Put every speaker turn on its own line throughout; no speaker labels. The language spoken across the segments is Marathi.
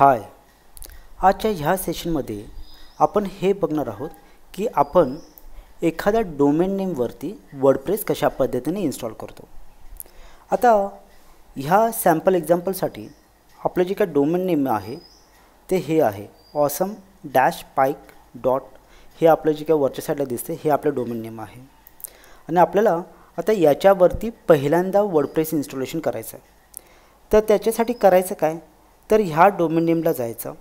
हाय, आजच्या ह्या सेशनमध्ये आपण हे बघणार आहोत की आपण एखाद्या डोमेन नेमवरती वर्डप्रेस कशा पद्धतीने इन्स्टॉल करतो। आता ह्या सॅम्पल एक्झाम्पलसाठी आपलं जे काही डोमेन नेम आहे ते हे आहे awesome-pike. हे आपलं जे काही वरच्या साईडला दिसते हे आपलं डोमेन नेम आहे आणि आपल्याला आता याच्यावरती पहिल्यांदा वर्डप्रेस इन्स्टॉलेशन करायचं आहे। तर त्याच्यासाठी करायचं काय, तर ह्या डोमेन नेमला जायचं।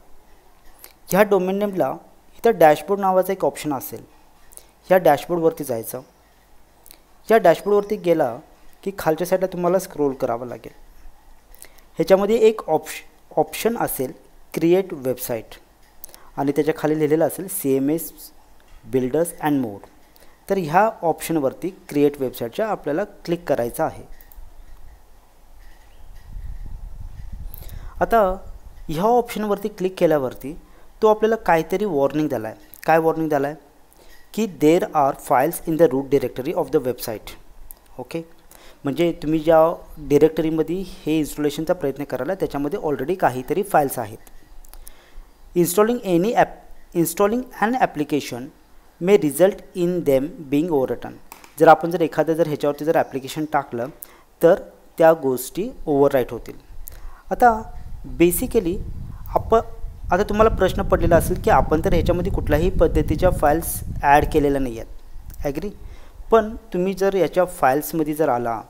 ह्या डोमेन नेमला इथं डॅशबोर्ड नावाचा एक ऑप्शन असेल, ह्या डॅशबोर्डवरती जायचं। या डॅशबोर्डवरती गेला की खालच्या साईडला तुम्हाला स्क्रोल करावं लागेल। ह्याच्यामध्ये एक ऑप्शन असेल क्रिएट वेबसाईट आणि त्याच्या खाली लिहिलेलं असेल CMS बिल्डर्स अँड मोर। तर ह्या ऑप्शनवरती क्रिएट वेबसाईटच्या आपल्याला क्लिक करायचं आहे। आता ह्या ऑप्शनवरती क्लिक केल्यावरती तो आपल्याला काहीतरी वॉर्निंग दिला आहे। काय वॉर्निंग दिला आहे की there are files in the root directory of the website. Okay, म्हणजे तुम्ही ज्या डिरेक्टरीमध्ये हे इन्स्टॉलेशनचा प्रयत्न करायला त्याच्यामध्ये ऑलरेडी काहीतरी फाइल्स आहेत। Installing an application may result in them being overwritten. जर एखादं ह्याच्यावरती जर ॲप्लिकेशन टाकलं तर त्या गोष्टी ओव्हरराईट होतील। आता बेसिकली आता तुम्हाला प्रश्न पडलेला असेल की आपण तर ह्याच्यामध्ये कुठल्याही पद्धतीच्या फाइल्स ॲड केलेल्या नाही आहेत, ॲग्री। पण तुम्ही जर याच्या फाइल्समध्ये जर आला,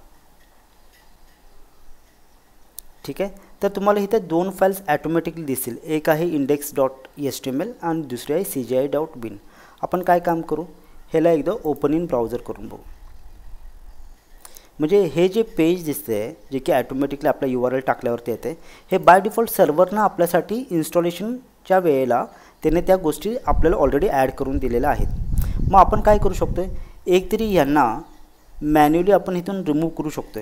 ठीक आहे, तर तुम्हाला इथं दोन फाइल्स ॲटोमॅटिकली दिसतील। एक आहे index.html आणि दुसरी आहे cgi.bin। आपण काय काम करू, ह्याला एकदा ओपन इन ब्राउझर करून बघू। म्हणजे हे जे पेज दिसते जे की ॲटोमॅटिकली आपला URL टाकल्यावरती येते, हे बाय डिफॉल्ट सर्व्हरनं आपल्यासाठी इन्स्टॉलेशनच्या वेळेला त्याने त्या गोष्टी आपल्याला ऑलरेडी ॲड करून दिलेल्या आहेत। मग आपण काय करू शकतो, एक तरी यांना मॅन्युअली आपण इथून रिमूव्ह करू शकतो।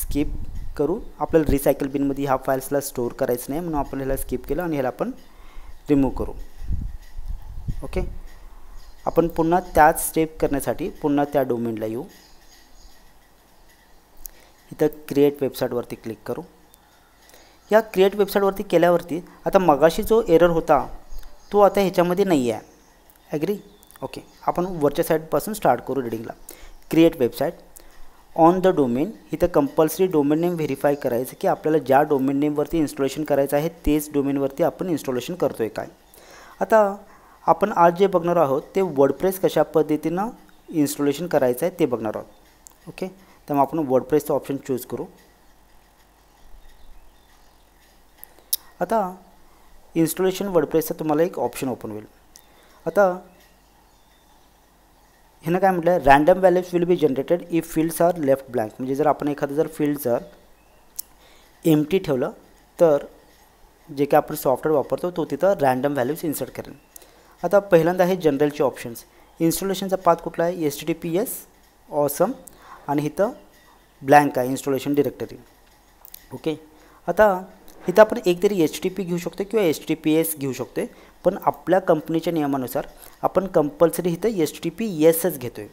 स्किप करू, आपल्याला रिसायकल बिनमध्ये ह्या फाइल्सला स्टोअर करायचं नाही म्हणून आपण ह्याला स्किप केलं आणि ह्याला आपण रिमूव्ह करू। ओके, आपण पुन्हा त्याच स्टेप करण्यासाठी पुन्हा त्या डोमेनला येऊ। इथं क्रिएट वेबसाईटवरती क्लिक करू। या क्रिएट वेबसाईटवरती केल्यावरती आता मगाशी जो एरर होता तो आता ह्याच्यामध्ये नाही आहे, ॲग्री। ओके, आपण वरच्या साईडपासून स्टार्ट करू रीडिंगला। Create website on the domain, इथं कंपल्सरी डोमेन नेम व्हेरीफाय करायचं की आपल्याला ज्या डोमेन नेमवरती इन्स्टॉलेशन करायचं आहे तेच डोमेनवरती आपण इन्स्टॉलेशन करतोय काय। आता आपण आज जे बघणार आहोत ते वर्डप्रेस कशा पद्धतीनं इन्स्टॉलेशन करायचं आहे ते बघणार आहोत। ओके, त्यामुळे आपण वर्डप्रेसचं ऑप्शन चूज करू। आता इन्स्टॉलेशन वर्डप्रेसचं तुम्हाला एक ऑप्शन ओपन होईल। आता ह्यानं काय म्हटलं, random values will be generated if fields are left blank. म्हणजे जर आपण एखादं फील्ड जर एम्प्टी ठेवलं तर जे काय आपण सॉफ्टवेअर वापरतो तो तिथं रँडम व्हॅल्यूज इन्सर्ट करेल। आता पहिल्यांदा आहे जनरलचे ऑप्शन्स। इन्स्टॉलेशनचा पाथ कुठला आहे, HTTPS awesome आणि इथं ब्लँक आहे इन्स्टॉलेशन डिरेक्टरी। ओके, आता इथं आपण एकतरी HTTP घेऊ शकतो किंवा HTTPS घेऊ शकतो, पण आपल्या कंपनीच्या नियमानुसार आपण कंपल्सरी इथं HTTPSच घेतोय,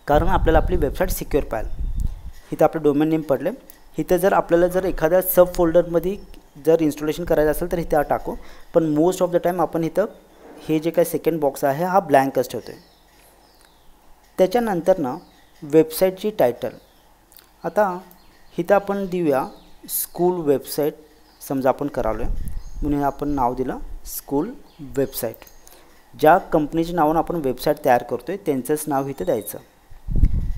कारण आपल्याला आपली वेबसाईट सिक्युअर पाहिजे। इथं आपलं डोमेन नेम पडले, इथं जर आपल्याला एखाद्या सब फोल्डरमध्ये जर इन्स्टॉलेशन करायचं असेल तर इथं टाकू, पण मोस्ट ऑफ द टाईम आपण इथं हे जे काही सेकंड बॉक्स आहे हा ब्लँकच ठेवतोय। त्याच्यानंतर ना वेबसाईटची टायटल, आता इथं आपण देऊया स्कूल वेबसाईट। समजा आपण करालोय म्हणून आपण नाव दिलं स्कूल वेबसाईट। ज्या कंपनीच्या नावानं आपण वेबसाईट तयार करतोय त्यांचंच नाव इथं द्यायचं।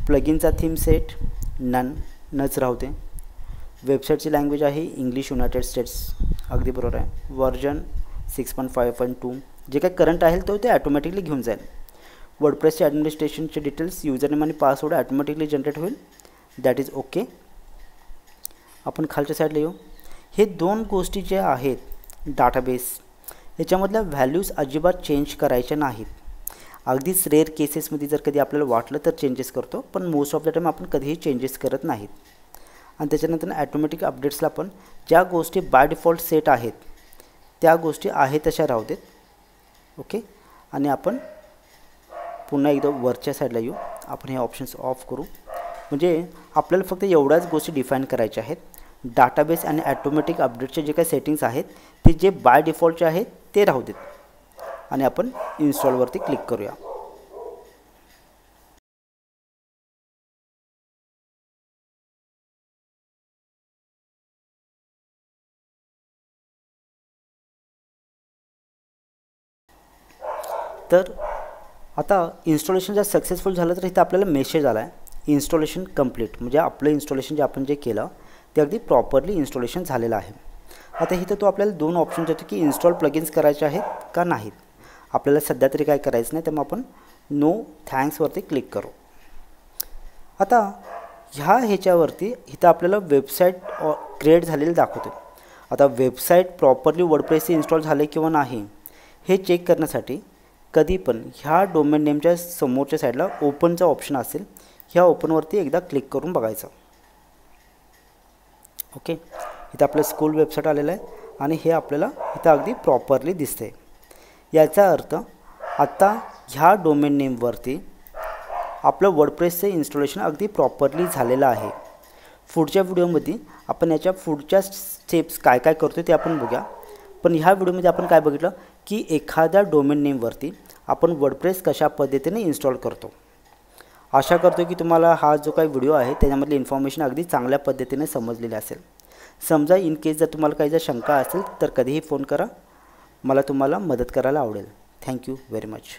प्लगिनचा थीम सेट नच राहू दे। वेबसाईटची लँग्वेज आहे इंग्लिश युनायटेड स्टेट्स, अगदी बरोबर आहे। वर्जन 6.5.2 जे काही करंट आहे तो ते ॲटोमॅटिकली घेऊन जाईल। वर्डप्रेसचे ॲडमिनिस्ट्रेशनचे डिटेल्स युजरनेम आणि पासवर्ड ॲटोमॅटिकली जनरेट होईल, दॅट इज ओके। आपण खालच्या साईडला येऊ। हे दोन गोष्टी ज्या आहेत डाटाबेस याच्यामधल्या व्हॅल्यूज अजिबात चेंज करायच्या नाहीत। अगदीच रेअर केसेसमध्ये जर कधी आपल्याला वाटलं तर चेंजेस करतो, पण मोस्ट ऑफ द टाईम आपण कधीही चेंजेस करत नाहीत। आणि त्याच्यानंतर ॲटोमॅटिक अपडेट्सला पण ज्या गोष्टी बाय डिफॉल्ट सेट आहेत त्या गोष्टी आहेत तशा राहू देत। ओके, आणि आपण पुन्हा एकदा वरच्या साईडला येऊ। आपण हे ऑप्शन्स ऑफ करू, म्हणजे आपल्याला फक्त एवढ्याच गोष्टी डिफाईन करायच्या आहेत। डाटाबेस आणि ॲटोमॅटिक अपडेटचे जे काही सेटिंग्स आहेत ते जे बाय डिफॉल्टचे आहेत ते राहू देत आणि आपण इन्स्टॉलवरती क्लिक करूया. तर आता इन्स्टॉलेशन जर सक्सेसफुल झालं तर इथं आपल्याला मेसेज आला आहे इन्स्टॉलेशन कंप्लीट, म्हणजे आपलं इन्स्टॉलेशन जे आपण जे केलं ते अगदी प्रॉपरली इन्स्टॉलेशन झालेलं आहे. आता इथं तो आपल्याला दोन ऑप्शन देतो की इन्स्टॉल प्लगइन्स करायचे आहेत का नाहीत. आपल्याला सध्या तरी काय करायचं नाही, त्यामुळे आपण नो थँक्सवरती क्लिक करू. आता ह्याच्यावरती इथं आपल्याला वेबसाईट क्रिएट झालेली दाखवते. आता वेबसाईट प्रॉपरली वर्डप्रेसचे इन्स्टॉल झाले किंवा नाही हे चेक करण्यासाठी कधी पण ह्या डोमेन नेमच्या समोरच्या साईडला ओपनचा ऑप्शन असेल, ह्या ओपनवरती एकदा क्लिक करून बघायचं. ओके, इथं आपलं स्कूल वेबसाईट आलेलं आहे आणि हे आपल्याला इथं अगदी प्रॉपरली दिसते. याचा अर्थ आता ह्या डोमेन नेमवरती आपलं वर्डप्रेसचं इन्स्टॉलेशन अगदी प्रॉपरली झालेलं आहे. पुढच्या व्हिडिओमध्ये आपण याच्या पुढच्या स्टेप्स काय काय करतो ते आपण बघूया. पण ह्या व्हिडिओमध्ये आपण काय बघितलं की एखाद्या डोमेन नेमवरती आपण वर्डप्रेस कशा पद्धतीने इन्स्टॉल करतो. आशा करतो की तुम्हाला हा जो काही व्हिडिओ आहे त्याच्यामधली इन्फॉर्मेशन अगदी चांगल्या पद्धतीने समजलेली असेल. समजा इन केस जर तुम्हाला काही जर शंका असेल तर कधीही फोन करा, मला तुम्हाला मदत करायला आवडेल. Thank you very much.